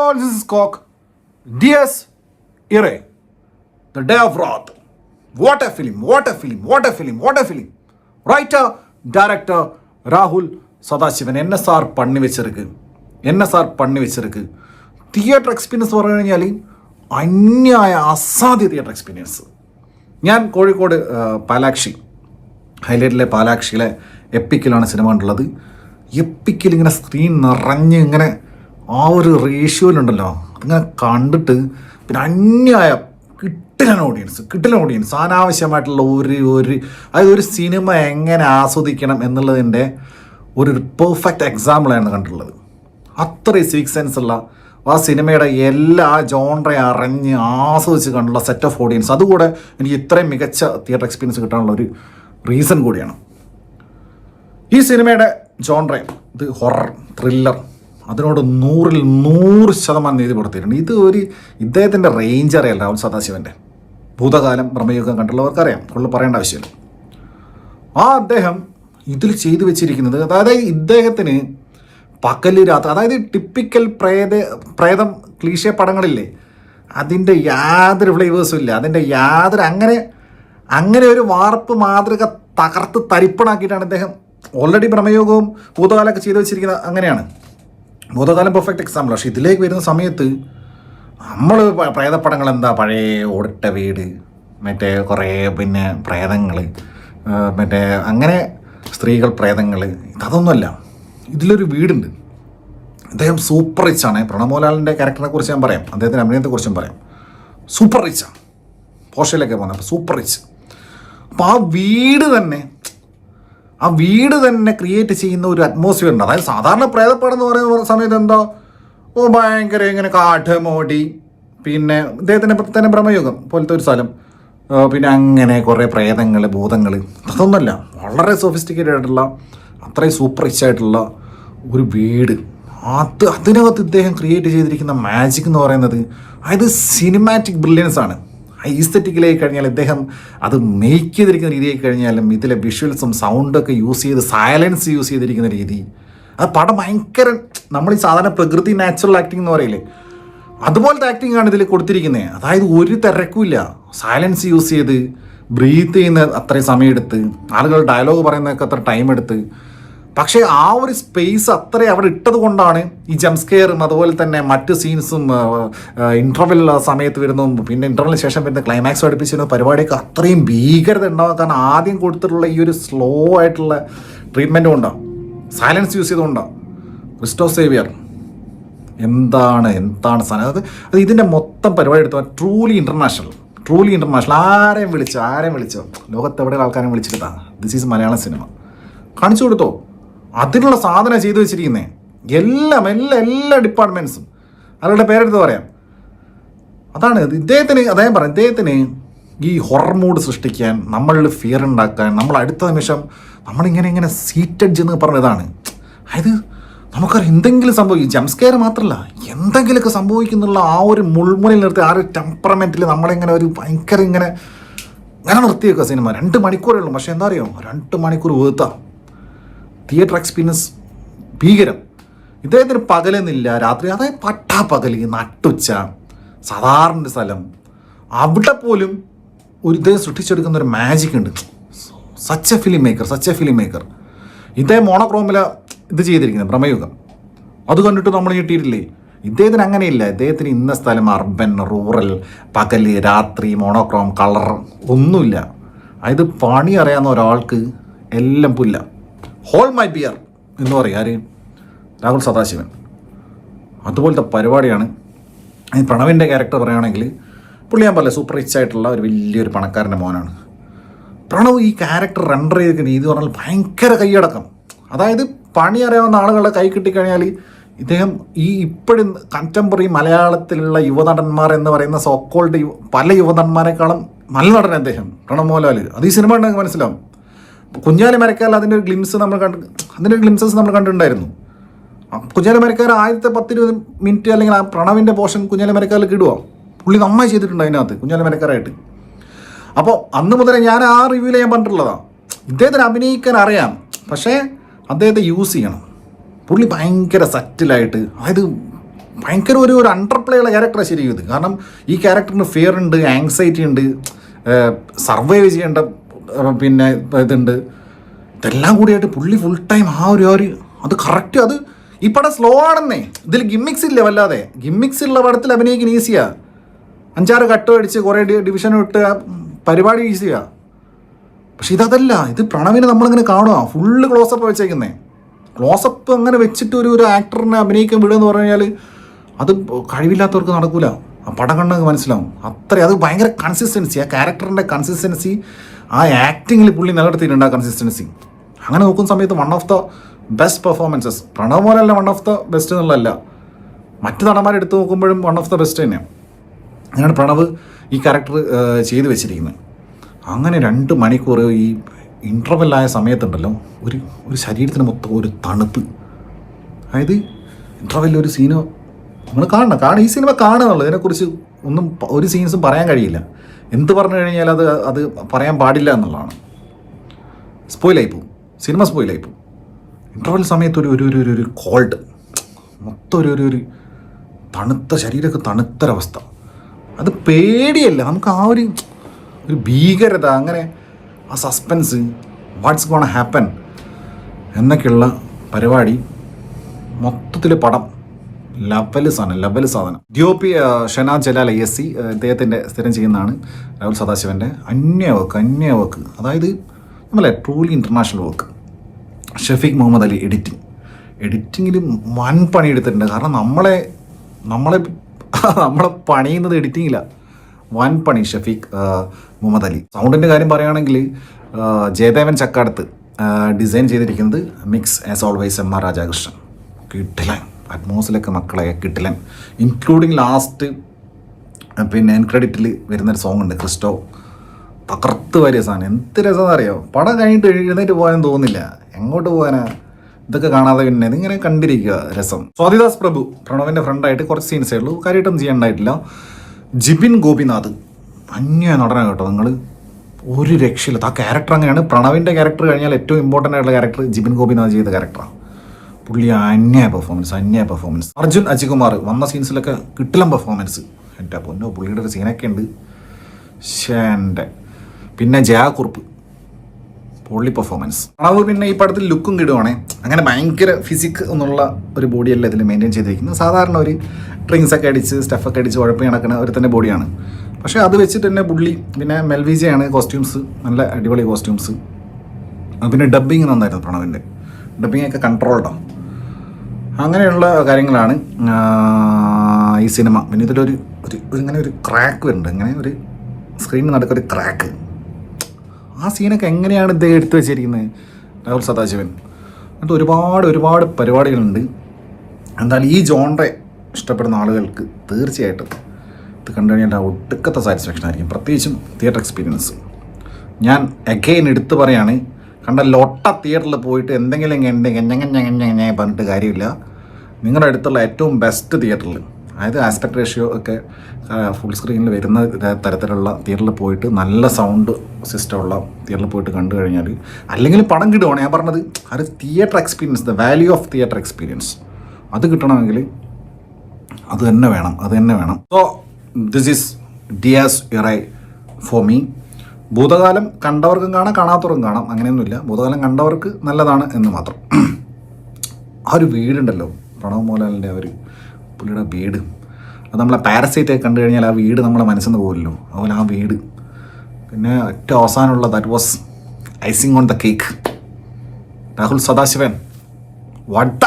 all, this is Cock. Dies Irae, The Day of Wrath. What a film, what a film, what a film, what a film. Writer, director Rahul Sadasivan NSR പണി വെച്ചിരിക്ക് theatre experience പറഞ്ഞു കഴിഞ്ഞാൽ അന്യായ അസാധ്യ theatre experience. ഞാൻ Kozhikode പാലാക്ഷി ഹൈലൈറ്റിലെ പാലാക്ഷിയിലെ എപ്പിക്കിലാണ് cinema കണ്ടുള്ളത്. എപ്പിക്കിൽ ഇങ്ങനെ screen നിറഞ്ഞ് ഇങ്ങനെ ആ ഒരു റേഷ്യോയിലുണ്ടല്ലോ, അതിങ്ങനെ കണ്ടിട്ട് പിന്നെ അന്യായ കിട്ടിലൻ ഓഡിയൻസ് അനാവശ്യമായിട്ടുള്ള അതായത് ഒരു സിനിമ എങ്ങനെ ആസ്വദിക്കണം എന്നുള്ളതിൻ്റെ ഒരു പെർഫെക്റ്റ് എക്സാമ്പിളാണ് കണ്ടിട്ടുള്ളത്. അത്രയും സിക്സ് സെൻസ് ഉള്ള ആ സിനിമയുടെ എല്ലാ ജോൺറയും അറിഞ്ഞ് ആസ്വദിച്ച് കണ്ടുള്ള സെറ്റ് ഓഫ് ഓഡിയൻസ്, അതുകൂടെ എനിക്ക് ഇത്രയും മികച്ച തിയേറ്റർ എക്സ്പീരിയൻസ് കിട്ടാനുള്ള ഒരു റീസൺ കൂടിയാണ്. ഈ സിനിമയുടെ ജോൺറയും ഇത് ഹൊറർ ത്രില്ലർ അതിനോട് 100% നീതി കൊടുത്തിട്ടുണ്ട്. ഇദ്ദേഹത്തിൻ്റെ റേഞ്ച് അറിയാം. രാഹുൽ സദാശിവൻ്റെ ഭൂതകാലം ബ്രഹ്മയുഗം കണ്ടുള്ളവർക്കറിയാം, കൂടുതൽ പറയേണ്ട ആവശ്യമില്ല. അദ്ദേഹം ഇതിൽ ചെയ്തു വെച്ചിരിക്കുന്നത്, അതായത് ഇദ്ദേഹത്തിന് പകല് രാത്രി, അതായത് ടിപ്പിക്കൽ പ്രേതം ക്ലീശേ പടങ്ങളില്ലേ, അതിൻ്റെ യാതൊരു ഫ്ലേവേഴ്സും ഇല്ല. അതിൻ്റെ യാതൊരു അങ്ങനെ ഒരു വാർപ്പ് മാതൃക തകർത്ത് തരിപ്പണാക്കിയിട്ടാണ് ഇദ്ദേഹം ഓൾറെഡി ബ്രഹ്മയോഗവും ഭൂതകാലമൊക്കെ ചെയ്തു വെച്ചിരിക്കുന്നത്. അങ്ങനെയാണ് ഭൂതകാലം പെർഫെക്റ്റ് എക്സാമ്പിൾ. പക്ഷേ ഇതിലേക്ക് വരുന്ന സമയത്ത് നമ്മൾ പ്രേതപ്പടങ്ങൾ എന്താ, പഴയ ഓടിട്ട വീട്, മറ്റേ കുറേ പിന്നെ പ്രേതങ്ങൾ, മറ്റേ അങ്ങനെ സ്ത്രീകൾ പ്രേതങ്ങൾ, അതൊന്നുമല്ല. ഇതിലൊരു വീടുണ്ട്. അദ്ദേഹം സൂപ്പർ റിച്ചാണ്. പ്രണവ് മോഹൻലാലിൻ്റെ ക്യാരക്ടറിനെ കുറിച്ച് ഞാൻ പറയാം, അദ്ദേഹത്തിൻ്റെ അഭിനയത്തെക്കുറിച്ചും പറയാം. സൂപ്പർ റിച്ചാണ്, പോഷയിലൊക്കെ പോകുന്നത്. അപ്പോൾ സൂപ്പർ റിച്ച്. അപ്പോൾ ആ വീട് തന്നെ ക്രിയേറ്റ് ചെയ്യുന്ന ഒരു അറ്റ്മോസ്ഫിയർ ഉണ്ട്. അതായത് സാധാരണ പ്രേതപ്പടം എന്ന് പറയുന്ന സമയത്ത് എന്താ, ഭയങ്കര ഇങ്ങനെ കാഠമോടി, പിന്നെ ഇദ്ദേഹത്തിൻ്റെ തന്നെ ബ്രഹ്മയുഗം പോലത്തെ ഒരു സ്ഥലം, പിന്നെ അങ്ങനെ കുറേ പ്രേതങ്ങൾ ഭൂതങ്ങൾ, അതൊന്നുമല്ല. വളരെ സോഫിസ്റ്റിക്കേറ്റഡ് ആയിട്ടുള്ള അത്രയും സൂപ്പർ റിച്ച് ആയിട്ടുള്ള ഒരു വീട്. അതിനകത്ത് ഇദ്ദേഹം ക്രിയേറ്റ് ചെയ്തിരിക്കുന്ന മാജിക് എന്ന് പറയുന്നത്, അതായത് സിനിമാറ്റിക് ബ്രില്യൻസ് ആണ്. ഈസ്തറ്റിക്കലായി കഴിഞ്ഞാൽ ഇദ്ദേഹം അത് മേക്ക് ചെയ്തിരിക്കുന്ന രീതിയായി കഴിഞ്ഞാലും ഇതിലെ വിഷ്വൽസും സൗണ്ടൊക്കെ യൂസ് ചെയ്ത് സൈലൻസ് യൂസ് ചെയ്തിരിക്കുന്ന രീതി, അത് പടം ഭയങ്കര, നമ്മൾ ഈ സാധാരണ പ്രകൃതി നാച്ചുറൽ ആക്ടിങ് എന്ന് പറയില്ലേ, അതുപോലത്തെ ആക്ടിങ് ആണ് ഇതിൽ കൊടുത്തിരിക്കുന്നത്. അതായത് ഒരു തിരക്കുമില്ല, സൈലൻസ് യൂസ് ചെയ്ത് ബ്രീത്ത് ചെയ്യുന്ന അത്രയും സമയമെടുത്ത്, ആളുകൾ ഡയലോഗ് പറയുന്നതൊക്കെ അത്ര ടൈം എടുത്ത്, പക്ഷേ ആ ഒരു സ്പേസ് അത്രയും അവിടെ ഇട്ടത് കൊണ്ടാണ് ഈ ജംസ്കെയറും അതുപോലെ തന്നെ മറ്റ് സീൻസും ഇൻ്റർവെൽ സമയത്ത് വരുന്നതും പിന്നെ ഇൻ്റർവെലിന് ശേഷം വരുന്ന ക്ലൈമാക്സ് പഠിപ്പിച്ചിരുന്ന പരിപാടിയൊക്കെ അത്രയും ഭീകരത ഉണ്ടാകുക. കാരണം ആദ്യം കൊടുത്തിട്ടുള്ള ഈ ഒരു സ്ലോ ആയിട്ടുള്ള ട്രീറ്റ്മെൻറ്റ് കൊണ്ടാണ്, സൈലൻസ് യൂസ് ചെയ്തുകൊണ്ടാണ്. ക്രിസ്റ്റോ സേവിയർ എന്താണ് സാധനം, അത് ഇതിൻ്റെ മൊത്തം പരിപാടി എടുത്താൽ ട്രൂലി ഇൻ്റർനാഷണൽ. ആരെയും വിളിച്ചോ ലോകത്ത് എവിടെ ആൾക്കാരെയും വിളിച്ചിട്ടാ ദിസ് ഈസ് മലയാളം സിനിമ കാണിച്ചു കൊടുത്തോ. അതിനുള്ള സാധനം ചെയ്തു വെച്ചിരിക്കുന്നേ എല്ലാ ഡിപ്പാർട്ട്മെൻറ്റ്സും. അവരുടെ പേരെടുത്ത് പറയാം. അതാണ് ഇദ്ദേഹത്തിന് ഈ ഹൊറർ മൂഡ് സൃഷ്ടിക്കാൻ, നമ്മളിൽ ഫിയർ ഉണ്ടാക്കാൻ, നമ്മൾ അടുത്ത നിമിഷം നമ്മളിങ്ങനെ സീറ്റഡ് എന്ന് പറഞ്ഞതാണ്. അതായത് നമുക്കറിയാം എന്തെങ്കിലും സംഭവിക്കും, ജംസ്കെയർ മാത്രമല്ല എന്തെങ്കിലുമൊക്കെ സംഭവിക്കുന്നുള്ള ആ ഒരു മുൾമുനയിൽ നിർത്തി ആ ഒരു ടെമ്പറമെൻറ്റിൽ നമ്മളിങ്ങനെ ഒരു ഭയങ്കര ഇങ്ങനെ നിർത്തിയേക്കുക സിനിമ. 2 മണിക്കൂറേ ഉള്ളൂ, പക്ഷേ എന്താ അറിയോ, 2 മണിക്കൂർ വേർത്താം. Theatre experience ഭീകരം. ഇദ്ദേഹത്തിന് പകലെന്നില്ല രാത്രി, അതായത് പട്ടാപ്പകല് നട്ടുച്ച സാധാരണ സ്ഥലം, അവിടെ പോലും ഇദ്ദേഹം സൃഷ്ടിച്ചെടുക്കുന്ന ഒരു മാജിക് ഉണ്ട്. Such A film maker. ഇദ്ദേഹം മോണോക്രോമില ഇത് ചെയ്തിരിക്കുന്നത് ബ്രഹ്മയുഗം, അത് കണ്ടിട്ട് നമ്മൾ ഞെട്ടിയിട്ടില്ലേ. ഇദ്ദേഹത്തിന് അങ്ങനെയില്ല. ഇദ്ദേഹത്തിന് ഇന്ന സ്ഥലം, അർബൻ, റൂറൽ, പകല്, രാത്രി, മോണോക്രോം, കളർ ഒന്നുമില്ല. അതായത് പണി അറിയാവുന്ന ഒരാൾക്ക് എല്ലാം പുല്ല. ഹോൾ മൈ ബിയർ എന്ന് പറയും ആര്, രാഹുൽ സദാശിവൻ. അതുപോലത്തെ പരിപാടിയാണ്. പ്രണവിൻ്റെ ക്യാരക്ടർ പറയുകയാണെങ്കിൽ പുള്ളി ഞാൻ പറയില്ല, സൂപ്പർ റിച്ച് ആയിട്ടുള്ള ഒരു വലിയൊരു പണക്കാരൻ്റെ മോനാണ് പ്രണവ്. ഈ ക്യാരക്ടർ റെൻഡർ ചെയ്തിരിക്കുന്ന രീതി പറഞ്ഞാൽ ഭയങ്കര കൈയടക്കം. അതായത് പണി അറിയാവുന്ന ആളുകളുടെ കൈ കിട്ടിക്കഴിഞ്ഞാൽ ഇദ്ദേഹം ഈ ഇപ്പോഴും കണ്ടംപററി മലയാളത്തിലുള്ള യുവനടന്മാർ എന്ന് പറയുന്ന സോക്കോൾഡ് പല യുവനടന്മാരെക്കാളും നല്ല നടൻ അദ്ദേഹം, പ്രണവ് മോഹൻലാൽ. അത് ഈ സിനിമ ഉണ്ടെങ്കിൽ മനസ്സിലാവും. കുഞ്ഞാലി മരക്കാർ അതിൻ്റെ ഗ്ലിംസസ് നമ്മൾ കണ്ടിട്ടുണ്ടായിരുന്നു. കുഞ്ഞാലി മരക്കാർ ആദ്യത്തെ 10-20 മിനിറ്റ് അല്ലെങ്കിൽ ആ പ്രണവിൻ്റെ പോർഷൻ കുഞ്ഞാലി മരക്കാരിൽ കിടുക, പുള്ളി നന്നായി ചെയ്തിട്ടുണ്ട് അതിനകത്ത് കുഞ്ഞാലി മരക്കാരായിട്ട്. അപ്പോൾ അന്ന് മുതലേ ഞാൻ ആ റിവ്യൂവിൽ ഞാൻ പറഞ്ഞിട്ടുള്ളതാണ്, ഇദ്ദേഹത്തിന് അഭിനയിക്കാൻ അറിയാം, പക്ഷേ അദ്ദേഹത്തെ യൂസ് ചെയ്യണം. പുള്ളി ഭയങ്കര സറ്റിലായിട്ട്, അതായത് ഭയങ്കര ഒരു അണ്ടർപ്ലേ ഉള്ള ക്യാരക്ടറാണ് ശരിക്കും ഇത്. കാരണം ഈ ക്യാരക്ടറിന് ഫിയർ ഉണ്ട്, ആങ്സൈറ്റി ഉണ്ട്, സർവൈവ് ചെയ്യേണ്ട പിന്നെ ഇതുണ്ട്. ഇതെല്ലാം കൂടിയായിട്ട് പുള്ളി ഫുൾ ടൈം ആ ഒരു അത് കറക്റ്റ്. അത് ഈ പടം സ്ലോ ആണെന്നേ, ഇതിൽ ഗിമ്മിക്സ് ഇല്ല വല്ലാതെ. ഗിമ്മിക്സ് ഉള്ള പടത്തിൽ അഭിനയിക്കുന്ന ഈസിയാ. 5-6 കട്ട് അടിച്ച് കുറേ ഡിവിഷൻ ഇട്ട് പരിപാടി ഈസിയാ. പക്ഷെ ഇതല്ല, ഇത് പ്രണവിനെ നമ്മളിങ്ങനെ കാണുക ഫുള്ള് ക്ലോസപ്പ് വെച്ചേക്കുന്നേ. ക്ലോസപ്പ് അങ്ങനെ വെച്ചിട്ട് ഒരു ആക്ടറിനെ അഭിനയിക്കാൻ വിടുക എന്ന് പറഞ്ഞു കഴിഞ്ഞാൽ അത് കഴിവില്ലാത്തവർക്ക് നടക്കൂല. ആ പടം കണ്ടത് മനസ്സിലാവും. അത് ഭയങ്കര കൺസിസ്റ്റൻസി, ആ ക്യാരക്ടറിൻ്റെ കൺസിസ്റ്റൻസി, ആ ആക്ടിങ്ങിൽ പുള്ളി നിലനിർത്തിയിട്ടുണ്ട് ആ കൺസിസ്റ്റൻസി. അങ്ങനെ നോക്കുന്ന സമയത്ത് one of the best performances. Pranav പോലല്ല വൺ ഓഫ് ദ ബെസ്റ്റ് എന്നുള്ളതല്ല, മറ്റ് നടന്മാരെ എടുത്ത് നോക്കുമ്പോഴും വൺ ഓഫ് ദ ബെസ്റ്റ് തന്നെയാണ്. അങ്ങനെയാണ് പ്രണവ് ഈ ക്യാരക്ടർ ചെയ്തു വെച്ചിരിക്കുന്നത്. അങ്ങനെ 2 മണിക്കൂർ ഈ ഇൻ്റർവെല്ലായ സമയത്തുണ്ടല്ലോ ഒരു ശരീരത്തിന് മൊത്തം ഒരു തണുപ്പ്. അതായത് ഇൻ്റർവെല്ലിൽ ഒരു സീനോ നമ്മൾ കാണണം ഈ സിനിമ കാണുന്നുള്ളൂ. ഇതിനെക്കുറിച്ച് ഒന്നും ഒരു സീൻസും പറയാൻ കഴിയില്ല. എന്ത് പറഞ്ഞു കഴിഞ്ഞാൽ അത് പറയാൻ പാടില്ല എന്നുള്ളതാണ്. സ്പോയിലായിപ്പോവും, സിനിമ സ്പോയിലായിപ്പോവും. ഇൻ്റർവെൽ സമയത്ത് ഒരു കോൾഡ്, മൊത്തം ഒരു തണുത്ത ശരീരമൊക്കെ തണുത്തൊരവസ്ഥ. അത് പേടിയല്ല, നമുക്ക് ആ ഒരു ഭീകരത, അങ്ങനെ ആ സസ്പെൻസ്, വാട്ട്സ് ഗോണ ഹാപ്പൻ എന്നൊക്കെയുള്ള പരിപാടി. മൊത്തത്തിൽ പടം ലെവൽ സാധനം. DOP ഷനാദ് ജലാൽ ISC ഇദ്ദേഹത്തിൻ്റെ സ്ഥിരം ചെയ്യുന്നതാണ്. രാഹുൽ സദാശിവൻ്റെ അന്യ വർക്ക്, അതായത് നമ്മളെ truly international work. Shafeeq Muhammad Ali എഡിറ്റിങ്ങിൽ വൻ പണിയെടുത്തിട്ടുണ്ട്. കാരണം നമ്മളെ പണിയുന്നത് എഡിറ്റിങ്ങിലാണ്. വൻ പണി ഷഫീഖ് മുഹമ്മദ് അലി. സൗണ്ടിൻ്റെ കാര്യം പറയുകയാണെങ്കിൽ ജയദേവൻ ചക്കാടത്ത് ഡിസൈൻ ചെയ്തിരിക്കുന്നത് mix as always MR Rajakrishnan. കിട്ടിലൻ അറ്റ്മോസിലൊക്കെ മക്കളെ കിട്ടിലൻ. ഇൻക്ലൂഡിങ് ലാസ്റ്റ് പിന്നെ എൻ ക്രെഡിറ്റിൽ വരുന്നൊരു സോങ് ഉണ്ട്, ക്രിസ്റ്റോ. തകർത്ത് വരിക സാധനം. എന്ത് രസമെന്ന് അറിയോ, പടം കഴിഞ്ഞിട്ട് എഴുന്നേറ്റ് പോകാൻ തോന്നില്ല. എങ്ങോട്ട് പോകാനാ ഇതൊക്കെ കാണാതെ? പിന്നെ ഇതിങ്ങനെ കണ്ടിരിക്കുക, രസം. സ്വാതിദാസ് പ്രഭു പ്രണവിൻ്റെ ഫ്രണ്ടായിട്ട് കുറച്ച് സീൻസേ ഉള്ളൂ, കാര്യമായിട്ടൊന്നും ചെയ്യാണ്ടായിട്ടില്ല. ജിബിൻ ഗോപിനാഥ് അന്യ നടനാണ് കേട്ടോ. നിങ്ങൾ ഒരു രക്ഷയില്ല. ആ ക്യാരക്ടർ അങ്ങനെയാണ്. പ്രണവിൻ്റെ ക്യാരക്ടർ കഴിഞ്ഞാൽ ഏറ്റവും ഇമ്പോർട്ടൻ്റ് ആയിട്ടുള്ള ക്യാരക്ടർ ജിബിൻ ഗോപിനാഥ് ചെയ്ത ക്യാരക്ടറാണ്. പുള്ളി അന്യായ പെർഫോമൻസ്. അർജുൻ അജികുമാർ വന്ന സീൻസിലൊക്കെ കിട്ടില്ല പെർഫോമൻസ്. എൻ്റെ പൊന്നോ, പുള്ളിയുടെ ഒരു സീനൊക്കെ ഉണ്ട്. ഷേൻ്റെ പിന്നെ ജയാകുറുപ്പ് പൊള്ളി പെർഫോമൻസ്. പ്രണവ് പിന്നെ ഈ പടത്തിൽ ലുക്കും കിടുവാണേ. അങ്ങനെ ഭയങ്കര ഫിസിക് എന്നുള്ള ഒരു ബോഡിയല്ല ഇതിൽ മെയിൻറ്റെയിൻ ചെയ്തിരിക്കുന്നത്. സാധാരണ ഒരു ഡ്രിങ്ക്സ് ഒക്കെ അടിച്ച് സ്റ്റഫൊക്കെ അടിച്ച് ഉഴപ്പി നടക്കുന്ന ഒരു തന്നെ ബോഡിയാണ്. പക്ഷേ അത് വെച്ചിട്ട് തന്നെ പുള്ളി. പിന്നെ മെൽവിജയാണ് കോസ്റ്റ്യൂംസ്, നല്ല അടിപൊളി കോസ്റ്റ്യൂംസ്. പിന്നെ ഡബ്ബിങ് നന്നായിരുന്നു പ്രണവിൻ്റെ. ഡബ്ബിങ്ങൊക്കെ കൺട്രോൾഡാണ്. അങ്ങനെയുള്ള കാര്യങ്ങളാണ് ഈ സിനിമ. പിന്നെ ഇതിലൊരു ഇങ്ങനെ ഒരു ക്രാക്ക് വരുന്നുണ്ട്. ഇങ്ങനെ ഒരു സ്ക്രീനിൽ നടക്കൊരു ക്രാക്ക്. ആ സീനൊക്കെ എങ്ങനെയാണ് ഇദ്ദേഹം എടുത്തു വെച്ചിരിക്കുന്നത്, രാഹുൽ സദാശിവൻ. എന്നിട്ട് ഒരുപാട് പരിപാടികളുണ്ട്. എന്തായാലും ഈ ജോൺറെ ഇഷ്ടപ്പെടുന്ന ആളുകൾക്ക് തീർച്ചയായിട്ടും ഇത് കണ്ടു കഴിഞ്ഞാൽ ഒടുക്കത്തെ സാറ്റിസ്ഫാക്ഷൻ ആയിരിക്കും, പ്രത്യേകിച്ചും തിയേറ്റർ എക്സ്പീരിയൻസ്. ഞാൻ അഗെയിൻ എടുത്തു പറയാണ്, കണ്ട ലൊട്ട തിയേറ്ററിൽ പോയിട്ട് എന്തെങ്കിലും പറഞ്ഞിട്ട് കാര്യമില്ല. നിങ്ങളുടെ അടുത്തുള്ള ഏറ്റവും ബെസ്റ്റ് തിയേറ്ററിൽ, അതായത് ആസ്പെക്ട് റേഷ്യോ ഒക്കെ ഫുൾ സ്ക്രീനിൽ വരുന്ന തരത്തിലുള്ള തിയേറ്ററിൽ പോയിട്ട് നല്ല സൗണ്ട് സിസ്റ്റമുള്ള തിയേറ്ററിൽ പോയിട്ട് കണ്ടു കഴിഞ്ഞാൽ, അല്ലെങ്കിൽ പടം കിട്ടുവാണ് ഞാൻ പറഞ്ഞത്, അത് theatre experience, the value of theatre experience അത് കിട്ടണമെങ്കിൽ അത് തന്നെ വേണം. So this is Dies Irae for me. Bhoothakaalam കണ്ടവർക്കും കാണാം, കാണാത്തവർക്കും കാണാം, അങ്ങനെയൊന്നുമില്ല. ഭൂതകാലം കണ്ടവർക്ക് നല്ലതാണ് എന്ന് മാത്രം. ആ ഒരു വീടുണ്ടല്ലോ പ്രണവ് മോഹൻലാലിൻ്റെ പുള്ളിയുടെ വീട്, അത് നമ്മളെ പാരസൈറ്റൊക്കെ കണ്ടു കഴിഞ്ഞാൽ ആ വീട് നമ്മളെ മനസ്സിൽ നിന്ന് പോകില്ലല്ലോ, അതുപോലെ ആ വീട്. പിന്നെ ഏറ്റവും അവസാനമുള്ള that was icing on the cake. Rahul Sadashivan വട്ട